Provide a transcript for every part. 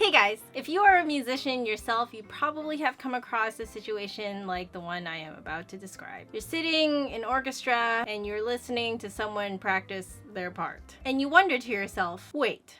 Hey guys, if you are a musician yourself, you probably have come across a situation like the one I am about to describe. You're sitting in orchestra and you're listening to someone practice their part. And you wonder to yourself, wait,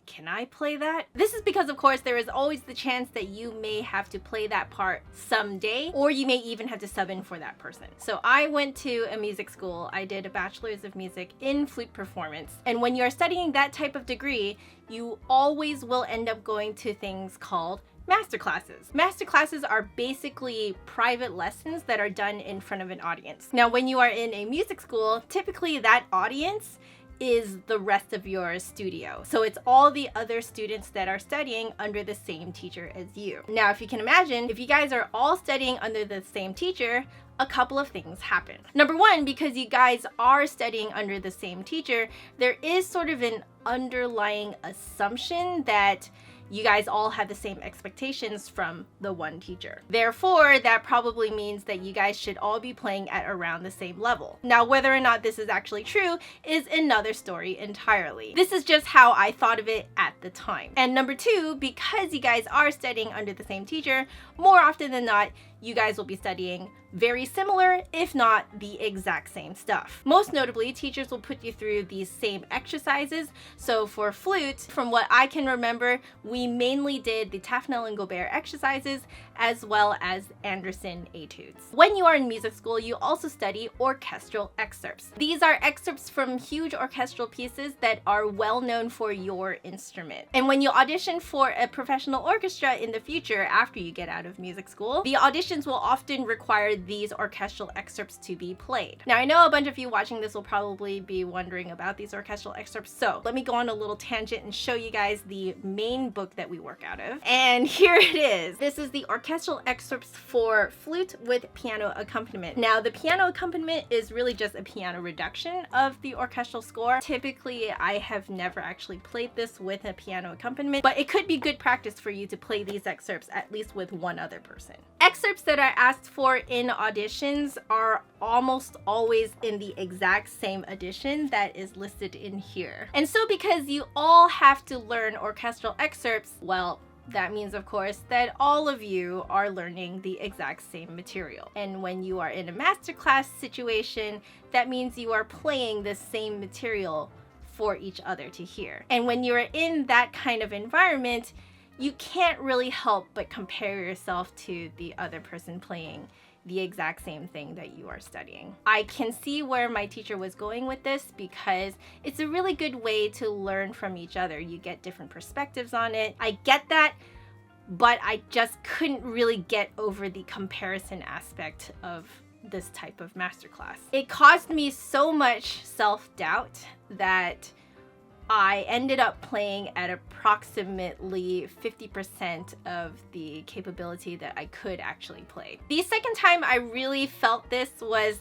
can I play that? This is because, of course, there is always the chance that you may have to play that part someday, or you may even have to sub in for that person. So I went to a music school. I did a bachelor's of music in flute performance. And when you're studying that type of degree, you always will end up going to things called masterclasses. Masterclasses are basically private lessons that are done in front of an audience. Now, when you are in a music school, typically that audience is the rest of your studio. So it's all the other students that are studying under the same teacher as you. Now, if you can imagine, if you guys are all studying under the same teacher, a couple of things happen. Number one, because you guys are studying under the same teacher, there is sort of an underlying assumption that you guys all have the same expectations from the one teacher. Therefore, that probably means that you guys should all be playing at around the same level. Now, whether or not this is actually true is another story entirely. This is just how I thought of it at the time. And number two, because you guys are studying under the same teacher, more often than not, you guys will be studying very similar, if not the exact same stuff. Most notably, teachers will put you through these same exercises. So for flute, from what I can remember, we mainly did the Tafnel and Gobert exercises as well as Anderson etudes. When you are in music school, you also study orchestral excerpts. These are excerpts from huge orchestral pieces that are well known for your instrument. And when you audition for a professional orchestra in the future after you get out of music school, the auditions will often require these orchestral excerpts to be played. Now, I know a bunch of you watching this will probably be wondering about these orchestral excerpts, so let me go on a little tangent and show you guys the main book that we work out of. And here it is. This is the orchestral excerpts for flute with piano accompaniment. Now, the piano accompaniment is really just a piano reduction of the orchestral score. Typically, I have never actually played this with a piano accompaniment, but it could be good practice for you to play these excerpts at least with one other person. Excerpts that are asked for in auditions are almost always in the exact same edition that is listed in here. And so because you all have to learn orchestral excerpts, well, that means, of course, that all of you are learning the exact same material. And when you are in a masterclass situation, that means you are playing the same material for each other to hear. And when you're in that kind of environment, you can't really help but compare yourself to the other person playing the exact same thing that you are studying. I can see where my teacher was going with this because it's a really good way to learn from each other. You get different perspectives on it. I get that, but I just couldn't really get over the comparison aspect of this type of masterclass. It caused me so much self-doubt that I ended up playing at approximately 50% of the capability that I could actually play. The second time I really felt this was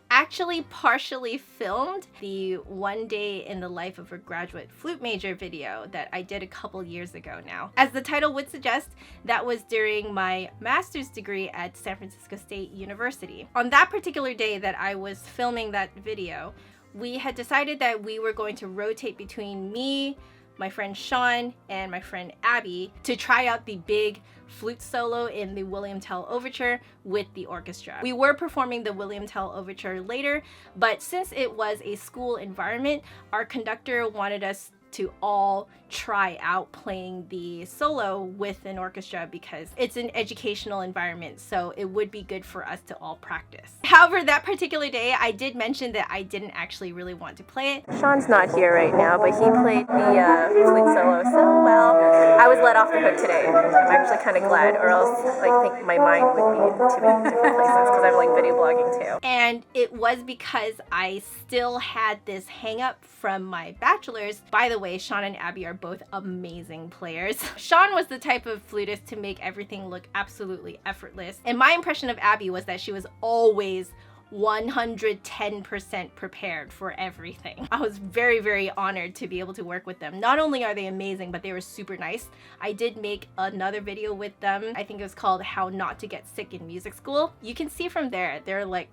actually partially filmed, the One Day in the Life of a Graduate Flute Major video that I did a couple years ago now. As the title would suggest, that was during my master's degree at San Francisco State University. On that particular day that I was filming that video, we had decided that we were going to rotate between me, my friend Sean, and my friend Abby to try out the big flute solo in the William Tell Overture with the orchestra. We were performing the William Tell Overture later, but since it was a school environment, our conductor wanted us to all try out playing the solo with an orchestra because it's an educational environment, so it would be good for us to all practice. However, that particular day, I did mention that I didn't actually really want to play it. Sean's not here right now, but he played the flute solo so well. I was let off the hook today. I'm actually kind of glad, or else I think my mind would be in too many different places because I'm like video blogging too. And it was because I still had this hang up from my bachelor's. By the way, Sean and Abby are both amazing players. Sean was the type of flutist to make everything look absolutely effortless. And my impression of Abby was that she was always 110% prepared for everything. I was very, very honored to be able to work with them. Not only are they amazing, but they were super nice. I did make another video with them. I think it was called How Not to Get Sick in Music School. You can see from there, they're like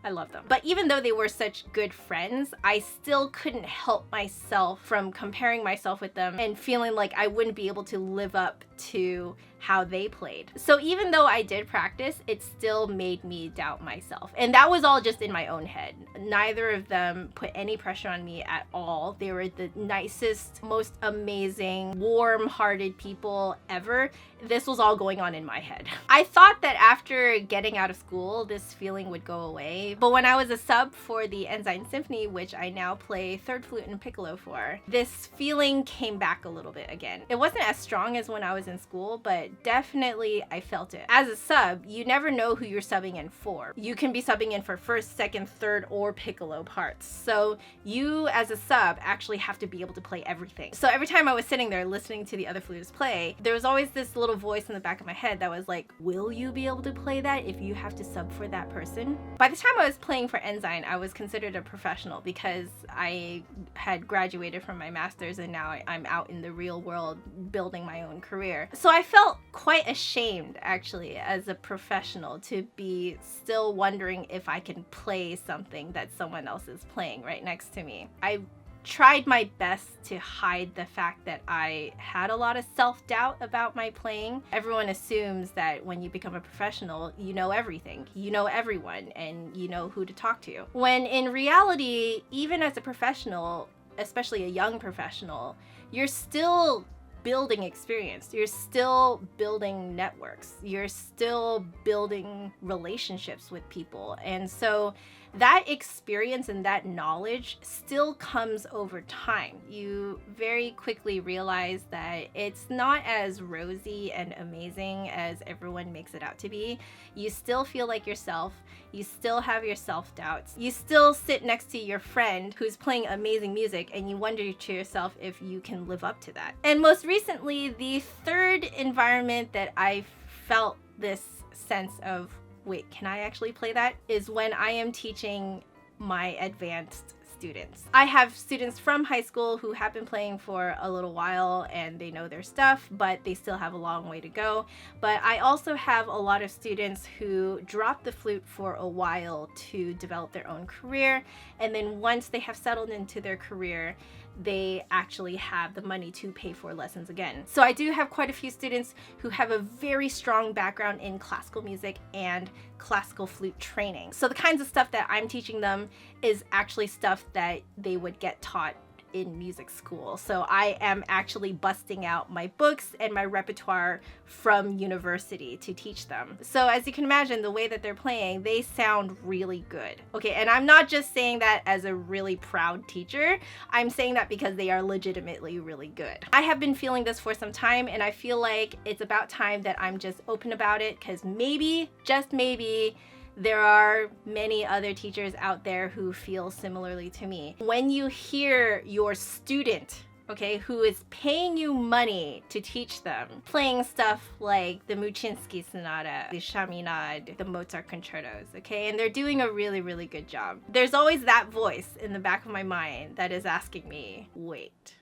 I love them. But even though they were such good friends, I still couldn't help myself from comparing myself with them and feeling like I wouldn't be able to live up to how they played. So even though I did practice, it still made me doubt myself. And that was all just in my own head. Neither of them put any pressure on me at all. They were the nicest, most amazing, warm-hearted people ever. This was all going on in my head. I thought that after getting out of school, this feeling would go away. But when I was a sub for the Ensign Symphony, which I now play third flute and piccolo for, this feeling came back a little bit again. It wasn't as strong as when I was in school, but definitely I felt it. As a sub, you never know who you're subbing in for. You can be subbing in for first, second, third, or piccolo parts. So you as a sub actually have to be able to play everything. So every time I was sitting there listening to the other flutists play, there was always this little voice in the back of my head that was like, will you be able to play that if you have to sub for that person? By the time I was playing for Ensign, I was considered a professional because I had graduated from my master's and now I'm out in the real world building my own career. So I felt quite ashamed actually as a professional to be still wondering if I can play something that someone else is playing right next to me. I tried my best to hide the fact that I had a lot of self-doubt about my playing. Everyone assumes that when you become a professional, you know everything, you know everyone, and you know who to talk to. When in reality, even as a professional, especially a young professional, you're still building experience. You're still building networks. You're still building relationships with people. And so that experience and that knowledge still comes over time. You very quickly realize that it's not as rosy and amazing as everyone makes it out to be. You still feel like yourself. You still have your self-doubts. You still sit next to your friend who's playing amazing music and you wonder to yourself if you can live up to that. And most recently, the third environment that I felt this sense of, wait, can I actually play that? Is when I am teaching my advanced students. I have students from high school who have been playing for a little while and they know their stuff, but they still have a long way to go. But I also have a lot of students who drop the flute for a while to develop their own career. And then once they have settled into their career, they actually have the money to pay for lessons again. So I do have quite a few students who have a very strong background in classical music and classical flute training. So the kinds of stuff that I'm teaching them is actually stuff that they would get taught in music school. So I am actually busting out my books and my repertoire from university to teach them. So as you can imagine, the way that they're playing, they sound really good. Okay, and I'm not just saying that as a really proud teacher. I'm saying that because they are legitimately really good. I have been feeling this for some time and I feel like it's about time that I'm just open about it, because maybe, just maybe, there are many other teachers out there who feel similarly to me. When you hear your student, okay, who is paying you money to teach them, playing stuff like the Muchinsky Sonata, the Chaminade, the Mozart concertos, okay, and they're doing a really, really good job, there's always that voice in the back of my mind that is asking me, wait,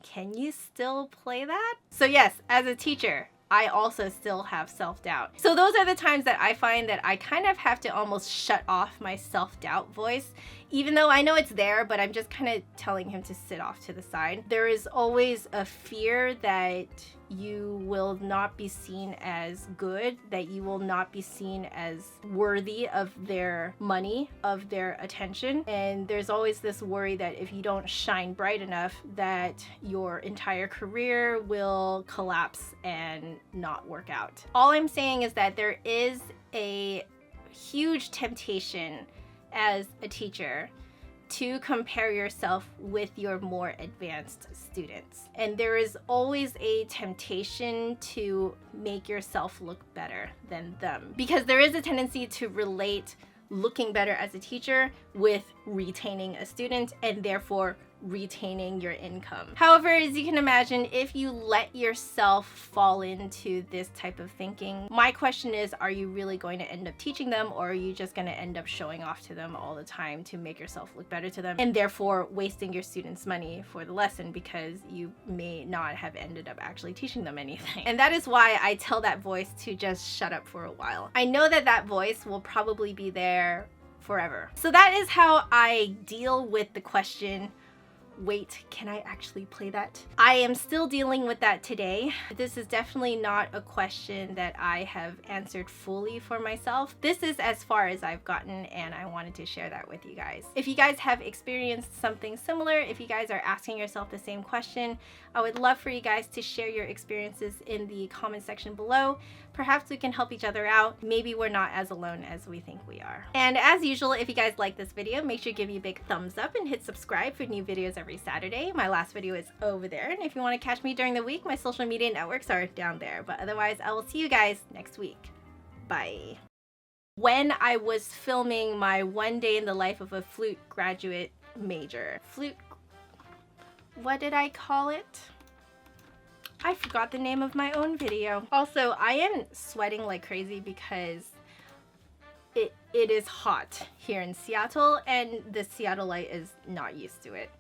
can you still play that? So yes, as a teacher, I also still have self-doubt. So those are the times that I find that I kind of have to almost shut off my self-doubt voice, even though I know it's there, but I'm just kind of telling him to sit off to the side. There is always a fear that you will not be seen as good, that you will not be seen as worthy of their money, of their attention. And there's always this worry that if you don't shine bright enough, that your entire career will collapse and not work out. All I'm saying is that there is a huge temptation as a teacher to compare yourself with your more advanced students. And there is always a temptation to make yourself look better than them, because there is a tendency to relate looking better as a teacher with retaining a student and therefore retaining your income. However, as you can imagine, if you let yourself fall into this type of thinking, my question is, are you really going to end up teaching them, or are you just going to end up showing off to them all the time to make yourself look better to them, and therefore wasting your students' money for the lesson because you may not have ended up actually teaching them anything? And that is why I tell that voice to just shut up for a while. I know that that voice will probably be there forever. So that is how I deal with the question, wait, can I actually play that? I am still dealing with that today. This is definitely not a question that I have answered fully for myself. This is as far as I've gotten, and I wanted to share that with you guys. If you guys have experienced something similar, if you guys are asking yourself the same question, I would love for you guys to share your experiences in the comment section below. Perhaps we can help each other out. Maybe we're not as alone as we think we are. And as usual, if you guys like this video, make sure to give me a big thumbs up and hit subscribe for new videos every Saturday. My last video is over there. And if you want to catch me during the week, my social media networks are down there. But otherwise, I will see you guys next week. Bye. When I was filming my 1 day in the life of a flute graduate major. What did I call it? I forgot the name of my own video. Also, I am sweating like crazy because it is hot here in Seattle, and the Seattle light is not used to it.